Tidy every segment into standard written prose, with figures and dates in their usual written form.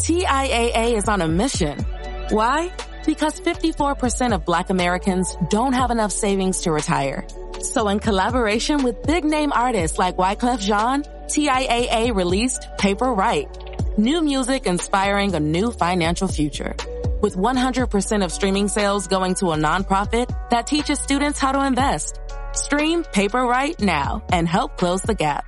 TIAA is on a mission. Why? Because 54% of Black Americans don't have enough savings to retire. So in collaboration with big-name artists like Wyclef Jean, TIAA released Paper Right, new music inspiring a new financial future. With 100% of streaming sales going to a nonprofit that teaches students how to invest. Stream Paper Right now and help close the gap.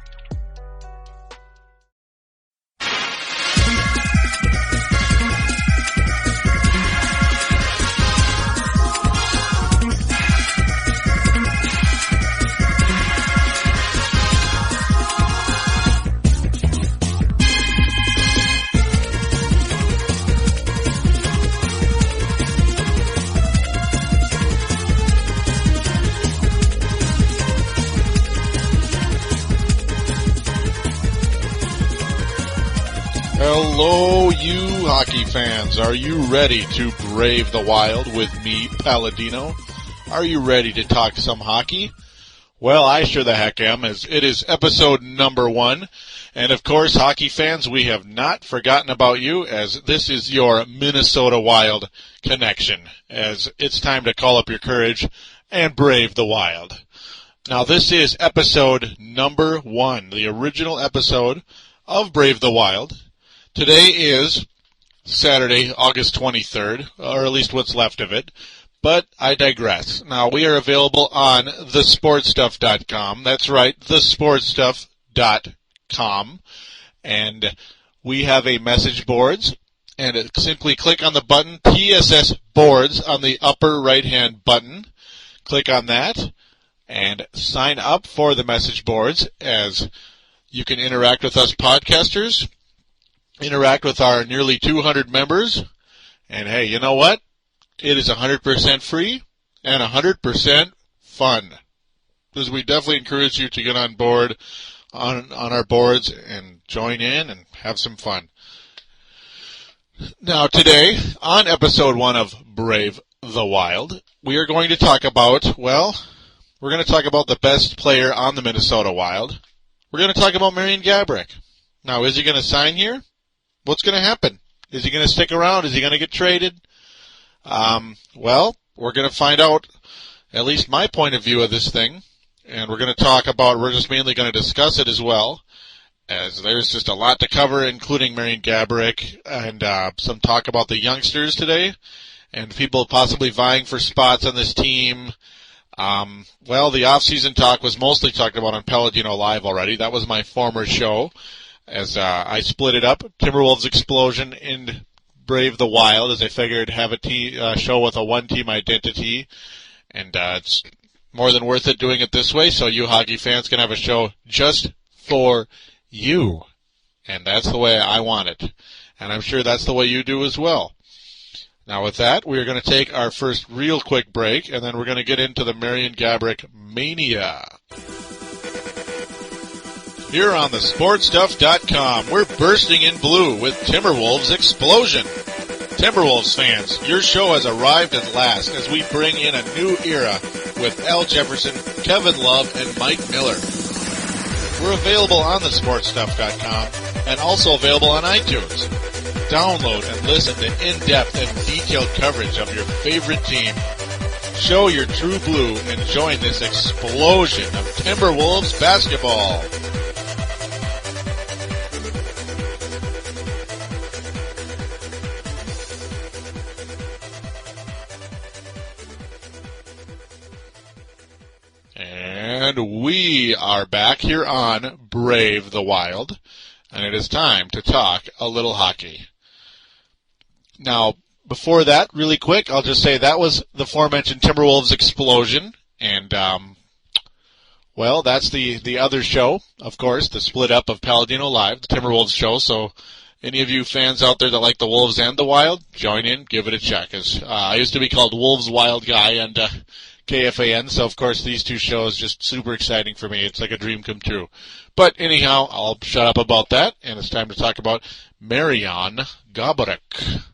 Hello, you hockey fans. Are you ready to brave the wild with me, Palladino? Are you ready to talk some hockey? Well, I sure the heck am, as it is episode number 1. And of course, hockey fans, we have not forgotten about you, as this is your Minnesota Wild connection, as it's time to call up your courage and brave the wild. Now, this is episode number 1, the original episode of Brave the Wild. Today is Saturday, August 23rd, or at least what's left of it, but I digress. Now, we are available on thesportstuff.com. That's right, thesportstuff.com. And we have a message boards, and simply click on the button TSS Boards on the upper right-hand button. Click on that and sign up for the message boards, as you can interact with us podcasters, interact with our nearly 200 members, and hey, you know what? It is 100% free and 100% fun. Because we definitely encourage you to get on board on our boards and join in and have some fun. Now today, on episode 1 of Brave the Wild, we are going to talk about, we're going to talk about the best player on the Minnesota Wild. We're going to talk about Marian Gaborik. Now, is he going to sign here? What's going to happen? Is he going to stick around? Is he going to get traded? We're going to find out at least my point of view of this thing. And we're just mainly going to discuss it as well, as there's just a lot to cover, including Marian Gaborik and some talk about the youngsters today and people possibly vying for spots on this team. The off-season talk was mostly talked about on Palladino Live already. That was my former show. As I split it up, Timberwolves Explosion and Brave the Wild, as I figured have a show with a one-team identity, and it's more than worth it doing it this way, so you hockey fans can have a show just for you, and that's the way I want it, and I'm sure that's the way you do as well. Now with that, we're going to take our first real quick break, and then we're going to get into the Marian Gaborik mania. Here on thesportstuff.com, we're bursting in blue with Timberwolves Explosion. Timberwolves fans, your show has arrived at last as we bring in a new era with Al Jefferson, Kevin Love, and Mike Miller. We're available on thesportstuff.com and also available on iTunes. Download and listen to in-depth and detailed coverage of your favorite team. Show your true blue and join this explosion of Timberwolves basketball. And we are back here on Brave the Wild, and it is time to talk a little hockey. Now, before that, really quick, I'll just say that was the aforementioned Timberwolves Explosion, and, that's the other show, of course, the split up of Palladino Live, the Timberwolves show, so any of you fans out there that like the Wolves and the Wild, join in, give it a check. I used to be called Wolves Wild Guy, and KFAN, so of course these two shows just super exciting for me. It's like a dream come true. But anyhow, I'll shut up about that, and it's time to talk about Marian Gaborik.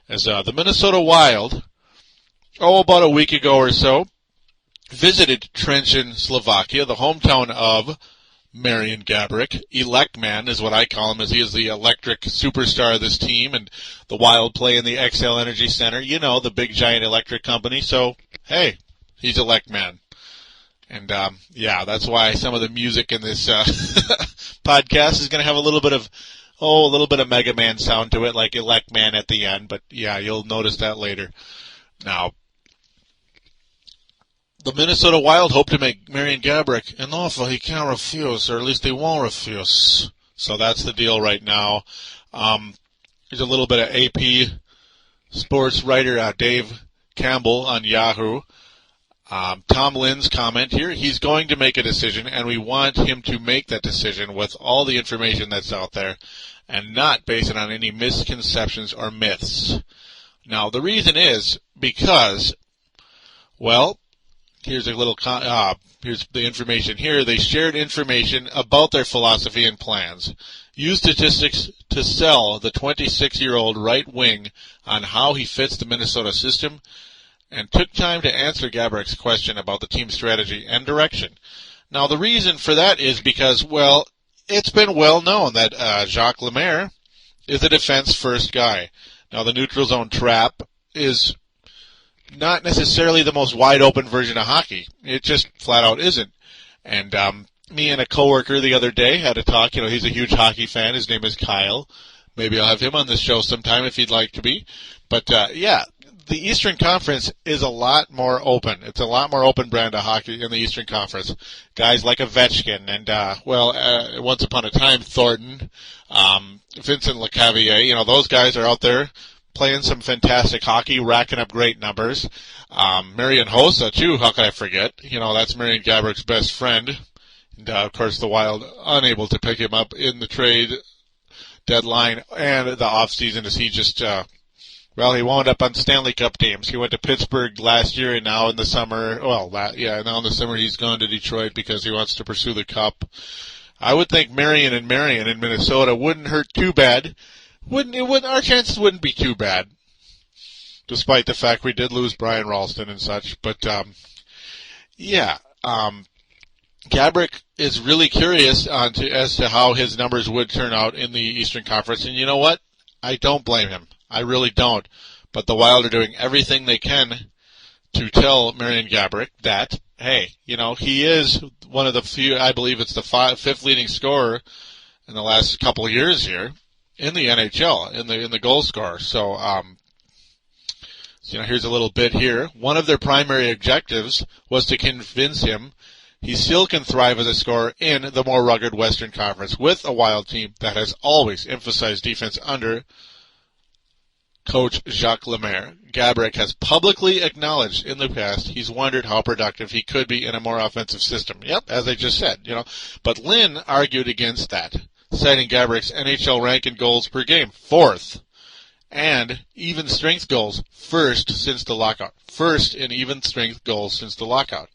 As the Minnesota Wild, about a week ago or so, visited Trenčín, Slovakia, the hometown of Marian Gaborik. Elect Man is what I call him, as he is the electric superstar of this team, and the Wild play in the XL Energy Center. You know, the big giant electric company. So, hey, he's Elect Man. And, that's why some of the music in this podcast is going to have a little bit of Mega Man sound to it, like Elect Man at the end. But, yeah, you'll notice that later. Now, the Minnesota Wild hope to make Marian Gaborik an offer he can't refuse, or at least they won't refuse. So that's the deal right now. There's a little bit of AP sports writer Dave Campbell on Yahoo. Tom Lynn's comment here, he's going to make a decision, and we want him to make that decision with all the information that's out there and not based it on any misconceptions or myths. Now, the reason is because, well, here's a little, here's the information here. They shared information about their philosophy and plans. Use statistics to sell the 26-year-old right wing on how he fits the Minnesota system, and took time to answer Gaborik's question about the team's strategy and direction. Now, the reason for that is because, well, it's been well known that Jacques Lemaire is a defense-first guy. Now, the neutral zone trap is not necessarily the most wide-open version of hockey. It just flat-out isn't. And me and a coworker the other day had a talk. You know, he's a huge hockey fan. His name is Kyle. Maybe I'll have him on this show sometime if he'd like to be. But, the Eastern Conference is a lot more open. It's a lot more open brand of hockey in the Eastern Conference. Guys like Ovechkin and, once upon a time, Thornton, Vincent Lecavalier, you know, those guys are out there playing some fantastic hockey, racking up great numbers. Marian Hossa, too, how could I forget? You know, that's Marian Gaborik's best friend. And, of course, the Wild unable to pick him up in the trade deadline and the offseason as he just, he wound up on Stanley Cup teams. He went to Pittsburgh last year, and now in the summer, now in the summer he's gone to Detroit because he wants to pursue the Cup. I would think Marian in Minnesota wouldn't hurt too bad. Our chances wouldn't be too bad, despite the fact we did lose Brian Ralston and such. But, Gaborik is really curious as to how his numbers would turn out in the Eastern Conference, and you know what? I don't blame him. I really don't. But the Wild are doing everything they can to tell Marian Gaborik that, hey, you know, he is one of the few, I believe it's the fifth leading scorer in the last couple of years here in the NHL, in the goal scorer. So, here's a little bit here. One of their primary objectives was to convince him he still can thrive as a scorer in the more rugged Western Conference with a Wild team that has always emphasized defense under Coach Jacques Lemaire. Gaborik has publicly acknowledged in the past he's wondered how productive he could be in a more offensive system. Yep, as I just said, you know. But Lynn argued against that, citing Gaborik's NHL rank in goals per game, 4th, and even strength goals, 1st since the lockout. 1st in even strength goals since the lockout.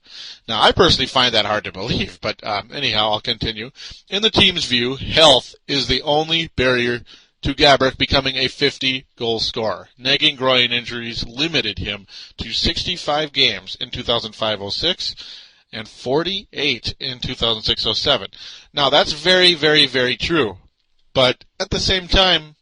Now, I personally find that hard to believe, but anyhow, I'll continue. In the team's view, health is the only barrier to Gaborik becoming a 50-goal scorer. Nagging groin injuries limited him to 65 games in 2005-06 and 48 in 2006-07. Now, that's very, very, very true. But at the same time,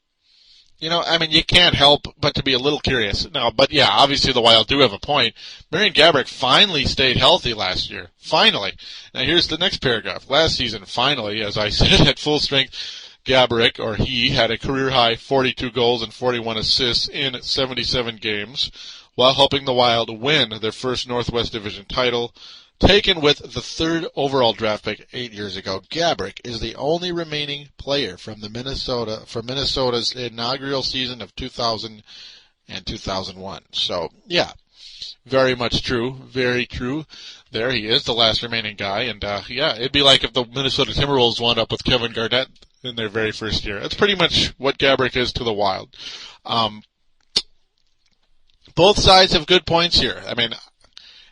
you know, I mean, you can't help but to be a little curious. Now, but yeah, obviously the Wild do have a point. Marian Gaborik finally stayed healthy last year. Finally. Now, here's the next paragraph. Last season, finally, as I said, at full strength, Gaborik, or he, had a career-high 42 goals and 41 assists in 77 games, while helping the Wild win their first Northwest Division title, taken with the 3rd overall draft pick 8 years ago. Gaborik is the only remaining player from Minnesota's inaugural season of 2000 and 2001. So, yeah, very much true, very true. There he is, the last remaining guy, and it'd be like if the Minnesota Timberwolves wound up with Kevin Garnett in their very first year. That's pretty much what Gaborik is to the Wild. Both sides have good points here. I mean,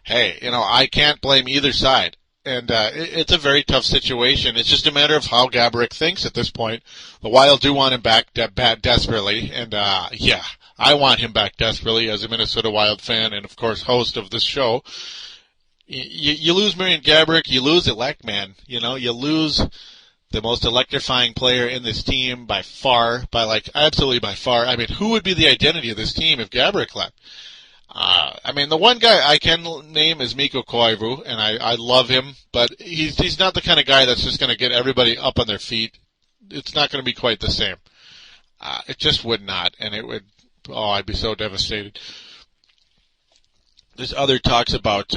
hey, you know, I can't blame either side. And it's a very tough situation. It's just a matter of how Gaborik thinks at this point. The Wild do want him back desperately. And, I want him back desperately as a Minnesota Wild fan and, of course, host of this show. You lose Marian Gaborik, you lose elect man. You know, you lose the most electrifying player in this team by far, absolutely by far. I mean, who would be the identity of this team if Gaborik left? I mean, the one guy I can name is Mikko Koivu, and I love him, but he's not the kind of guy that's just going to get everybody up on their feet. It's not going to be quite the same. It just would not, and it would, I'd be so devastated. There's other talks about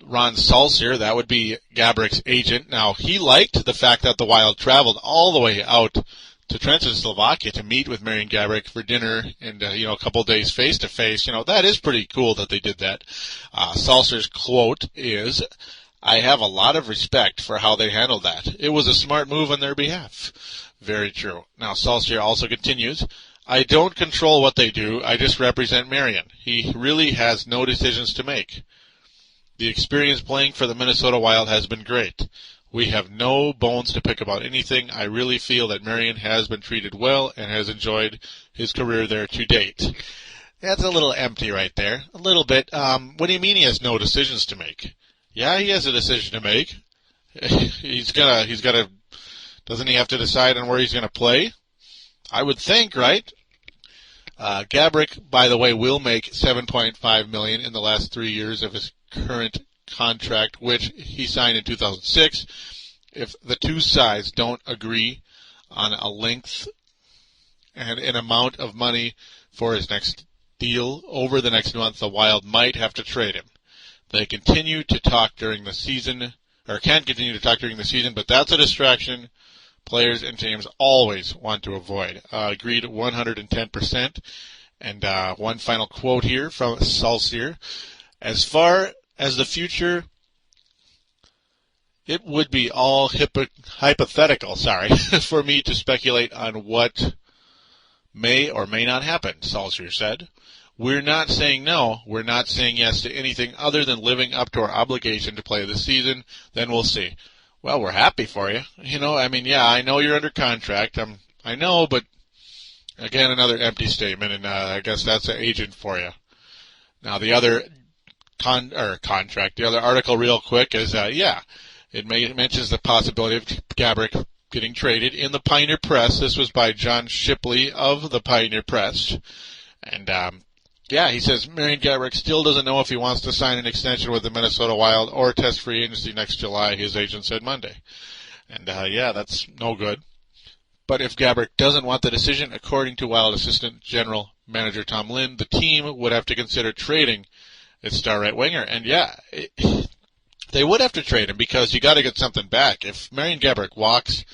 Ron Salsier, that would be Gaborik's agent. Now, he liked the fact that the Wild traveled all the way out to Transylvania to meet with Marian Gaborik for dinner and, a couple of days face-to-face. That is pretty cool that they did that. Salsier's quote is, "I have a lot of respect for how they handled that. It was a smart move on their behalf." Very true. Now, Salsier also continues, "I don't control what they do. I just represent Marian. He really has no decisions to make. The experience playing for the Minnesota Wild has been great. We have no bones to pick about anything. I really feel that Marian has been treated well and has enjoyed his career there to date." That's a little empty right there. A little bit. What do you mean he has no decisions to make? Yeah, he has a decision to make. Doesn't he have to decide on where he's going to play? I would think, right? Gaborik, by the way, will make $7.5 million in the last 3 years of his current contract, which he signed in 2006. If the two sides don't agree on a length and an amount of money for his next deal over the next month, the Wild might have to trade him. They continue to talk during the season, or can continue to talk during the season, but that's a distraction players and teams always want to avoid. Agreed 110%. And one final quote here from Salsier. "As far as the future, it would be all hypothetical, for me to speculate on what may or may not happen," Salsier said. "We're not saying no. We're not saying yes to anything other than living up to our obligation to play this season. Then we'll see." Well, we're happy for you. I know you're under contract. I know, but again, another empty statement, and I guess that's an agent for you. Now, the other contract, the other article real quick is, it mentions the possibility of Gaborik getting traded in the Pioneer Press. This was by John Shipley of the Pioneer Press. And, he says Marian Gaborik still doesn't know if he wants to sign an extension with the Minnesota Wild or test free agency next July, his agent said Monday. And, that's no good. But if Gaborik doesn't want the decision, according to Wild Assistant General Manager Tom Lynn, the team would have to consider trading its star right winger. And, they would have to trade him because you got to get something back. If Marian Gaborik walks,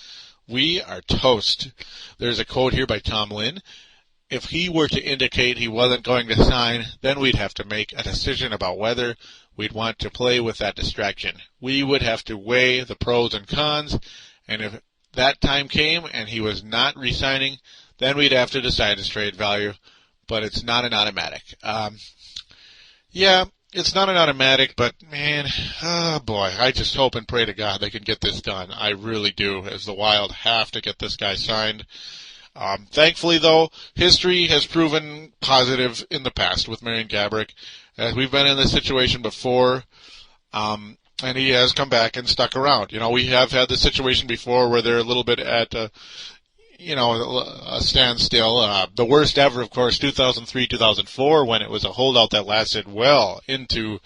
we are toast. There's a quote here by Tom Lynn. "If he were to indicate he wasn't going to sign, then we'd have to make a decision about whether we'd want to play with that distraction. We would have to weigh the pros and cons, and if that time came and he was not re-signing, then we'd have to decide his trade value, but it's not an automatic." It's not an automatic, but man, I just hope and pray to God they can get this done. I really do, as the Wild have to get this guy signed. Thankfully, though, history has proven positive in the past with Marian Gaborik. We've been in this situation before, and he has come back and stuck around. We have had this situation before where they're a little bit at, a standstill. The worst ever, of course, 2003-2004, when it was a holdout that lasted well into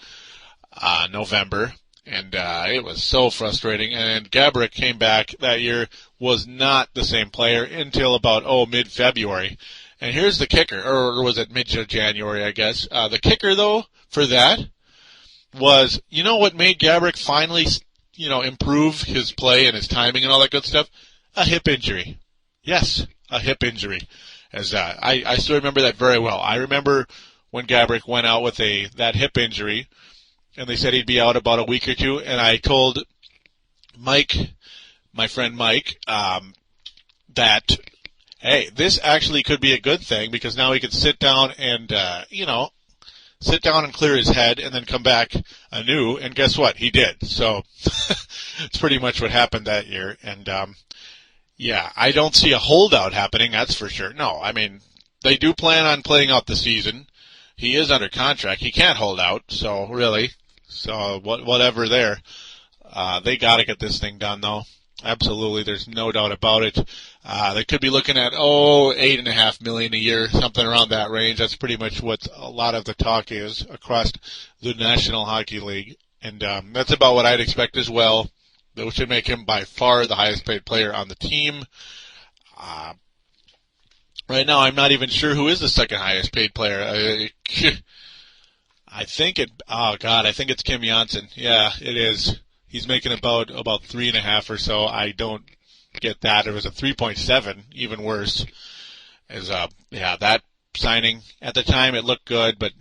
November. And it was so frustrating. And Gaborik came back that year, was not the same player until about, mid-February. And here's the kicker, or was it mid-January, I guess. The kicker, though, for that was, what made Gaborik finally, improve his play and his timing and all that good stuff? A hip injury. Yes, a hip injury. As I still remember that very well. I remember when Gaborik went out with that hip injury, and they said he'd be out about a week or two, and I told Mike, my friend Mike, that, hey, this actually could be a good thing because now he could sit down and, clear his head and then come back anew, and guess what? He did. So it's pretty much what happened that year, and, I don't see a holdout happening, that's for sure. No, they do plan on playing out the season. he is under contract. He can't hold out, so really. So whatever there. They got to get this thing done, though. Absolutely, there's no doubt about it. They could be looking at, $8.5 million a year, something around that range. That's pretty much what a lot of the talk is across the National Hockey League. And that's about what I'd expect as well. That should make him by far the highest paid player on the team. Right now, I'm not even sure who is the second highest paid player. I think it's Kim Janssen. Yeah, it is. He's making about 3.5 or so. I don't get that. It was a 3.7, even worse. That signing at the time it looked good, but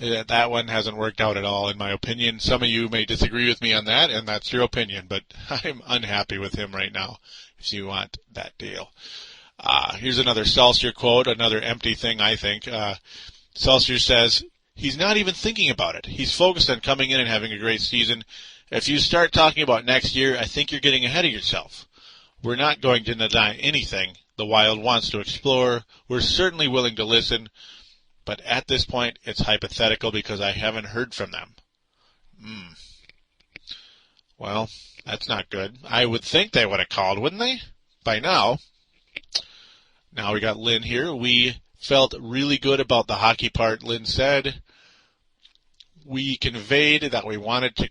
that one hasn't worked out at all, in my opinion. Some of you may disagree with me on that, and that's your opinion, but I'm unhappy with him right now. If you want that deal. Here's another Salsier quote, another empty thing, I think. Salsier says, he's not even thinking about it. He's focused on coming in and having a great season. If you start talking about next year, I think you're getting ahead of yourself. We're not going to deny anything the Wild wants to explore. We're certainly willing to listen, but at this point, it's hypothetical because I haven't heard from them. Well, that's not good. I would think they would have called, wouldn't they? By now. Now we got Lynn here. We felt really good about the hockey part, Lynn said. We conveyed that we wanted to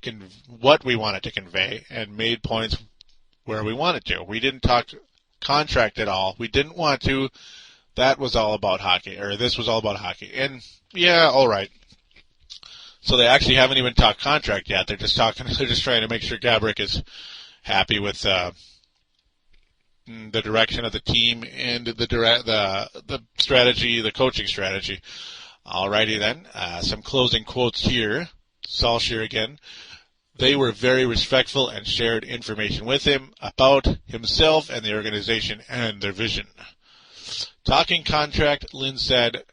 what we wanted to convey and made points where we wanted to. We didn't talk contract at all. We didn't want to. That was all about hockey, or this was all about hockey. And, yeah, all right. So they actually haven't even talked contract yet. They're just trying to make sure Gaborik is happy with the direction of the team and the strategy, the coaching strategy. Alrighty then. Some closing quotes here. Salsier again. They were very respectful and shared information with him about himself and the organization and their vision. Talking contract, Lynn said,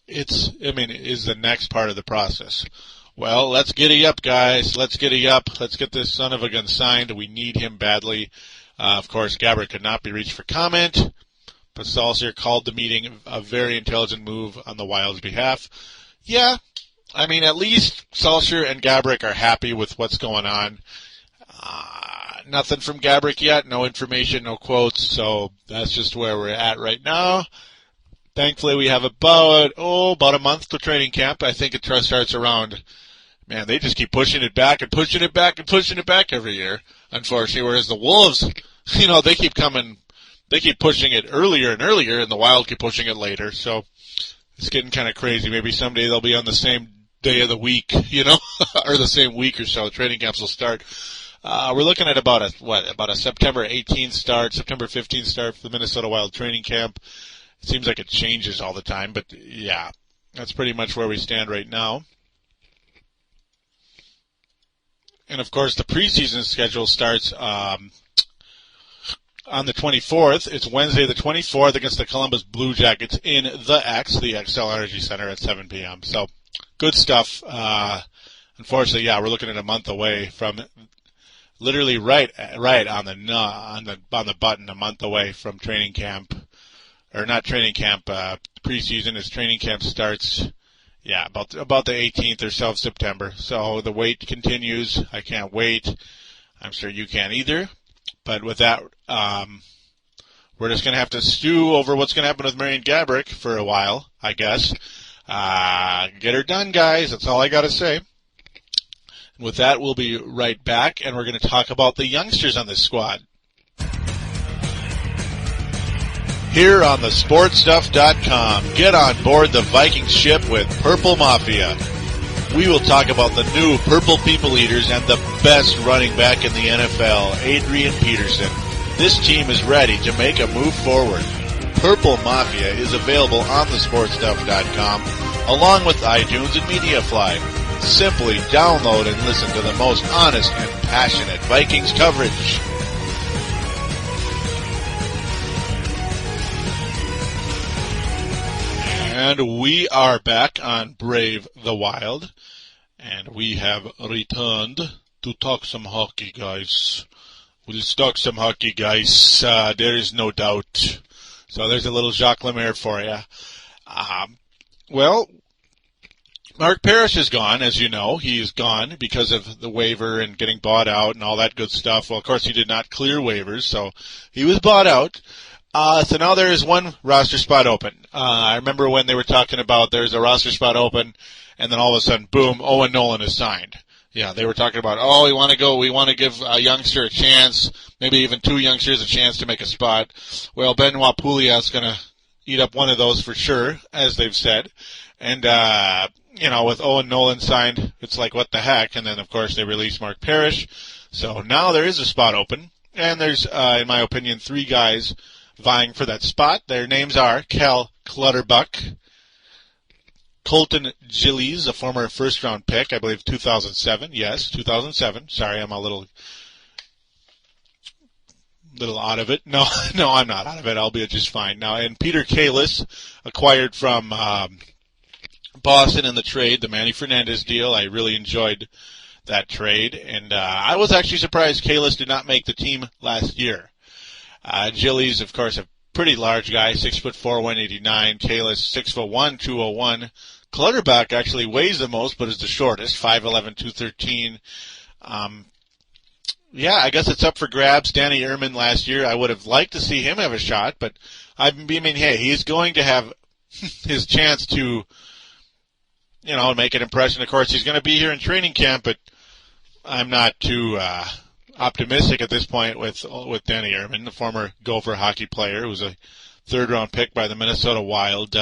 is the next part of the process. Well, let's giddy up, guys. Let's giddy up. Let's get this son of a gun signed. We need him badly. Of course, Gaborik could not be reached for comment, but Salsier called the meeting a very intelligent move on the Wild's behalf. Yeah, at least Salsier and Gaborik are happy with what's going on. Nothing from Gaborik yet, no information, no quotes, so that's just where we're at right now. Thankfully, we have about a month to training camp. I think it starts around, they just keep pushing it back and pushing it back and pushing it back every year, unfortunately, whereas the Wolves, they keep pushing it earlier and earlier, and the Wild keep pushing it later, so it's getting kind of crazy. Maybe someday they'll be on the same day of the week, or the same week or so. Training camps will start. We're looking at about a September 18th start, September 15th start for the Minnesota Wild training camp. It seems like it changes all the time, but yeah, that's pretty much where we stand right now. And of course, the preseason schedule starts on the 24th. It's Wednesday the 24th against the Columbus Blue Jackets in the XL Energy Center at 7 p.m. So, good stuff. Unfortunately, we're looking at a month away from, literally right on the button, a month away from training camp, or not training camp, preseason. As training camp starts, about the 18th or so of September. So the wait continues. I can't wait. I'm sure you can't either. But with that, we're just going to have to stew over what's going to happen with Marian Gaborik for a while, I guess. Get her done, guys. That's all I got to say. And with that, we'll be right back, and we're going to talk about the youngsters on this squad. Here on thesportstuff.com, get on board the Viking ship with Purple Mafia. We will talk about the new Purple People Eaters and the best running back in the NFL, Adrian Peterson. This team is ready to make a move forward. Purple Mafia is available on thesportstuff.com, along with iTunes and MediaFly. Simply download and listen to the most honest and passionate Vikings coverage. And we are back on Brave the Wild, and we have returned to talk some hockey, guys. We'll talk some hockey, guys. There is no doubt. So there's a little Jacques Lemaire for you. Well, Mark Parrish is gone, as you know. He is gone because of the waiver and getting bought out and all that good stuff. Well, of course, he did not clear waivers, so he was bought out. So now there is one roster spot open. I remember when they were talking about there's a roster spot open, and then all of a sudden, boom, Owen Nolan is signed. Yeah, they were talking about, we want to give a youngster a chance, maybe even two youngsters a chance to make a spot. Well, Benoit Pouliot is going to eat up one of those for sure, as they've said. And, with Owen Nolan signed, it's like, what the heck? And then, of course, they released Mark Parrish. So now there is a spot open. And there's, in my opinion, three guys vying for that spot. Their names are Cal Clutterbuck, Colton Gillies, a former first-round pick, I believe 2007. Yes, 2007. Sorry, I'm a little out of it. No, I'm not out of it. I'll be just fine. Now, and Peter Kalis, acquired from Boston in the trade, the Manny Fernandez deal. I really enjoyed that trade, and I was actually surprised Kalis did not make the team last year. Gillies, of course, a pretty large guy, 6'4", 189. Kalis, 6'1", 201. Clutterbuck actually weighs the most, but is the shortest, 5'11", 213. I guess it's up for grabs. Danny Ehrman last year, I would have liked to see him have a shot, but hey, he's going to have his chance to, make an impression. Of course, he's going to be here in training camp, but I'm not too optimistic at this point with Danny Ehrman, the former Gopher hockey player who was a third-round pick by the Minnesota Wild.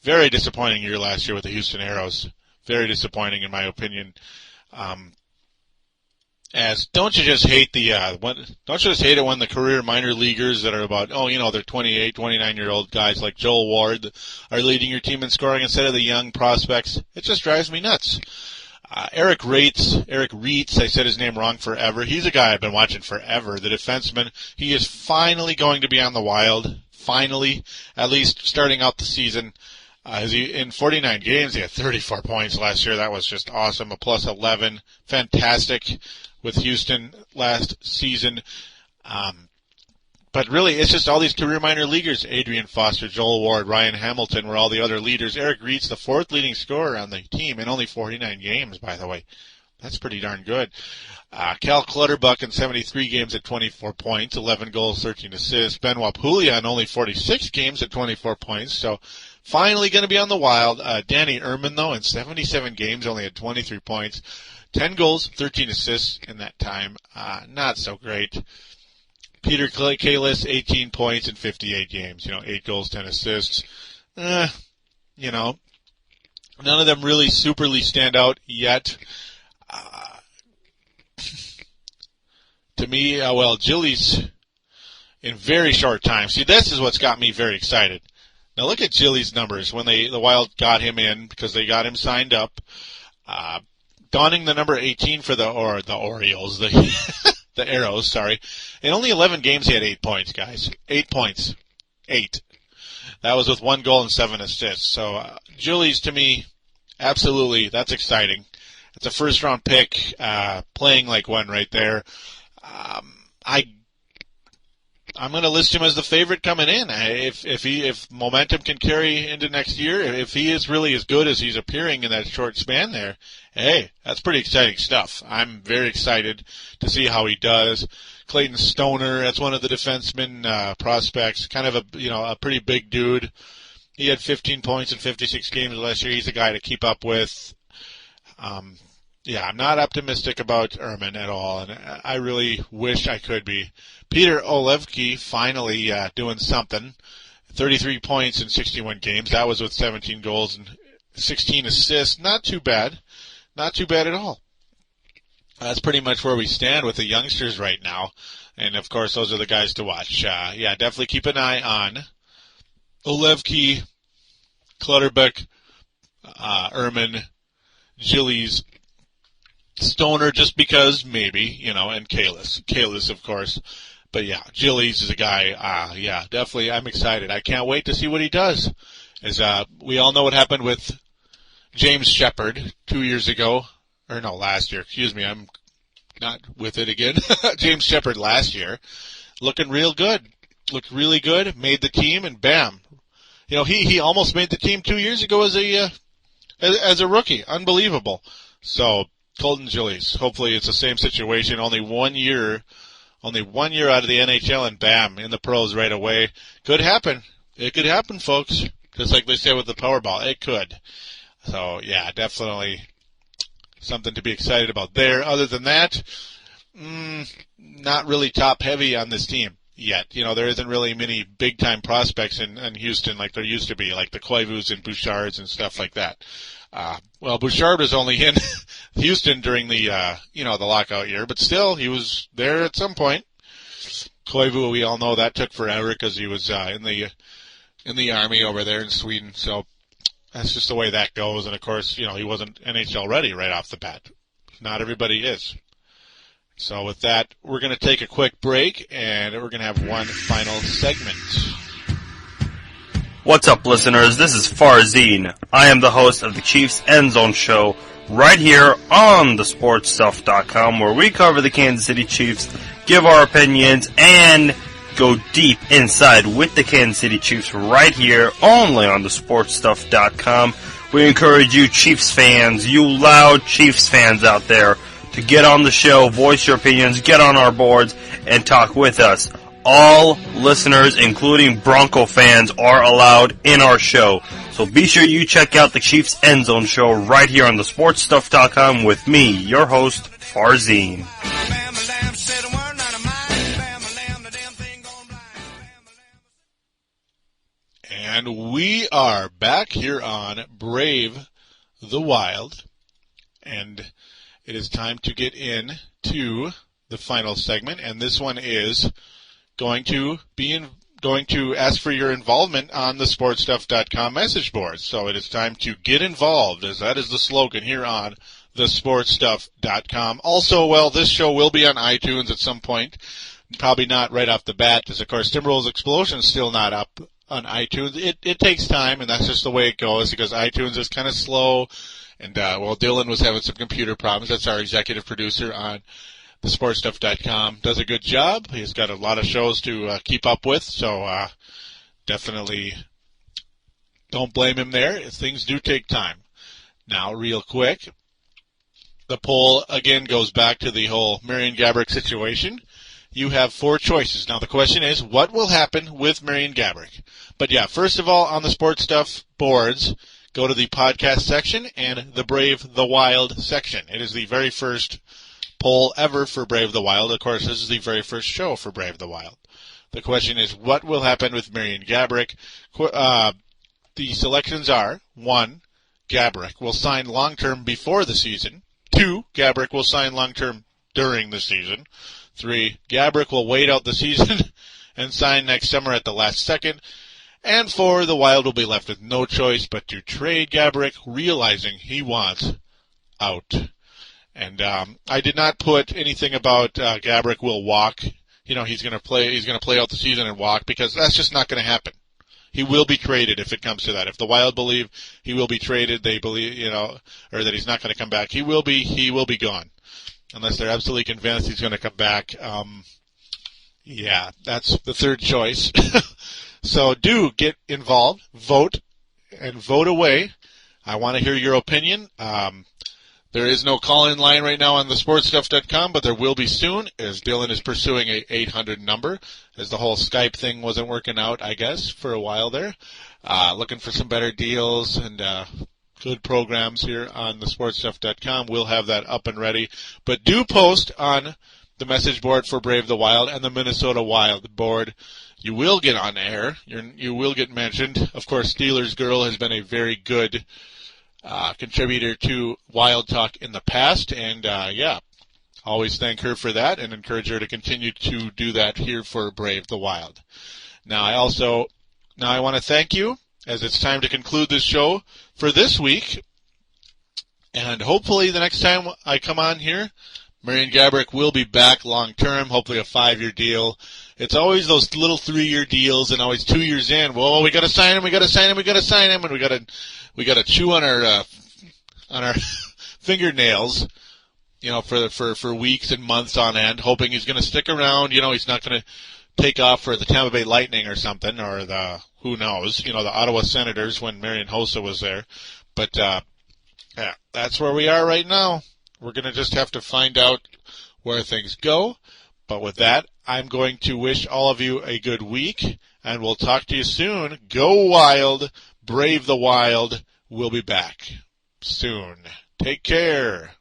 Very disappointing year last year with the Houston Aeros. Very disappointing, in my opinion. Don't you just hate it when the career minor leaguers that are about, they're 28, 29-year-old guys like Joel Ward are leading your team in scoring instead of the young prospects? It just drives me nuts. Eric Reitz, I said his name wrong forever. He's a guy I've been watching forever, the defenseman. He is finally going to be on the Wild. Finally, at least starting out the season. In 49 games, he had 34 points last year. That was just awesome. A plus 11. Fantastic with Houston last season. But really, it's just all these career minor leaguers. Adrian Foster, Joel Ward, Ryan Hamilton were all the other leaders. Eric Reitz, the fourth leading scorer on the team in only 49 games, by the way. That's pretty darn good. Cal Clutterbuck in 73 games at 24 points, 11 goals, 13 assists. Benoit Pouliot in only 46 games at 24 points. So finally going to be on the Wild. Danny Ehrman, though, in 77 games, only had 23 points. 10 goals, 13 assists in that time. Not so great. Peter Kalis, 18 points in 58 games. 8 goals, 10 assists. None of them really superly stand out yet. To me, Gillies in very short time. See, this is what's got me very excited. Now look at Gillies' numbers when the Wild got him in because they got him signed up. Donning the number 18 for the Orioles, the Arrows, sorry. In only 11 games, he had 8 points, guys. 8 points. 8. That was with 1 goal and 7 assists. So, Gillies, to me, absolutely, that's exciting. It's a first-round pick, playing like one right there. I'm going to list him as the favorite coming in. If momentum can carry into next year, if he is really as good as he's appearing in that short span there, hey, that's pretty exciting stuff. I'm very excited to see how he does. Clayton Stoner, that's one of the defenseman prospects, kind of a pretty big dude. He had 15 points in 56 games last year. He's a guy to keep up with. I'm not optimistic about Ehrman at all, and I really wish I could be. Peter Olevsky finally doing something. 33 points in 61 games. That was with 17 goals and 16 assists. Not too bad. Not too bad at all. That's pretty much where we stand with the youngsters right now. And, of course, those are the guys to watch. Definitely keep an eye on Olevsky, Clutterbuck, Ehrman, Gillies, Stoner, just because, maybe, and Kalis, of course. But, Gillies is a guy, definitely, I'm excited. I can't wait to see what he does. As we all know what happened with James Shepard 2 years ago. Or no, last year. Excuse me, I'm not with it again. James Shepard last year. Looking real good. Looked really good. Made the team, and bam. he almost made the team 2 years ago as a rookie. Unbelievable. So Colton Gillies, hopefully it's the same situation. Only 1 year out of the NHL, and bam, in the pros right away. Could happen. It could happen, folks. Just like they say with the Powerball, it could. So yeah, definitely something to be excited about there. Other than that, not really top heavy on this team yet. There isn't really many big time prospects in Houston like there used to be, like the Koivus and Bouchards and stuff like that. Bouchard was only in Houston during the the lockout year, but still he was there at some point. Koivu, we all know that took forever because he was in the army over there in Sweden. So that's just the way that goes. And of course, he wasn't NHL ready right off the bat. Not everybody is. So with that, we're going to take a quick break, and we're going to have one final segment. What's up, listeners? This is Farzine. I am the host of the Chiefs End Zone Show right here on thesportstuff.com, where we cover the Kansas City Chiefs, give our opinions, and go deep inside with the Kansas City Chiefs right here only on thesportstuff.com. We encourage you Chiefs fans, you loud Chiefs fans out there, to get on the show, voice your opinions, get on our boards, and talk with us. All listeners, including Bronco fans, are allowed in our show. So be sure you check out the Chiefs End Zone Show right here on thesportstuff.com with me, your host, Farzine. And we are back here on Brave the Wild. And it is time to get into the final segment. And this one is going to ask for your involvement on the sportstuff.com message board. So it is time to get involved, as that is the slogan here on the sportstuff.com. Also, this show will be on iTunes at some point. Probably not right off the bat, because of course Timberwolves Explosion is still not up on iTunes. It takes time, and that's just the way it goes, because iTunes is kind of slow. And Dylan was having some computer problems. That's our executive producer on thesportstuff.com. Does a good job. He's got a lot of shows to keep up with, so definitely don't blame him there. Things do take time. Now, real quick, the poll again goes back to the whole Marian Gaborik situation. You have 4 choices. Now, the question is, what will happen with Marian Gaborik? But yeah, first of all, on the Sports Stuff boards, go to the podcast section and the Brave the Wild section. It is the very first poll ever for Brave the Wild. Of course, this is the very first show for Brave the Wild. The question is, what will happen with Marian Gaborik? The selections are, 1, Gaborik will sign long-term before the season. 2, Gaborik will sign long-term during the season. 3, Gaborik will wait out the season and sign next summer at the last second. And 4, the Wild will be left with no choice but to trade Gaborik, realizing he wants out. And I did not put anything about Gaborik will walk. He's going to play out the season and walk, because that's just not going to happen. He will be traded if it comes to that. If the Wild believe he will be traded, they believe, or that he's not going to come back, he will be gone. Unless they're absolutely convinced he's going to come back. Yeah, that's the third choice. So do get involved, vote, and vote away. I want to hear your opinion. There is no call-in line right now on thesportstuff.com, but there will be soon, as Dylan is pursuing a 800 number, as the whole Skype thing wasn't working out, I guess, for a while there. Looking for some better deals and good programs here on thesportstuff.com. We'll have that up and ready. But do post on the message board for Brave the Wild and the Minnesota Wild board. You will get on air. You will get mentioned. Of course, Steelers Girl has been a very good contributor to Wild Talk in the past, and always thank her for that and encourage her to continue to do that here for Brave the Wild. Now I want to thank you, as it's time to conclude this show for this week, and hopefully the next time I come on here, Marian Gaborik will be back long term, hopefully a 5-year deal. It's always those little 3-year deals, and always 2 years in. Well, we got to sign him, and we got to chew on our fingernails, for weeks and months on end, hoping he's going to stick around. He's not going to take off for the Tampa Bay Lightning or something, or who knows, the Ottawa Senators when Marian Hossa was there. But, yeah, that's where we are right now. We're going to just have to find out where things go. But with that, I'm going to wish all of you a good week, and we'll talk to you soon. Go Wild, brave the wild. We'll be back soon. Take care.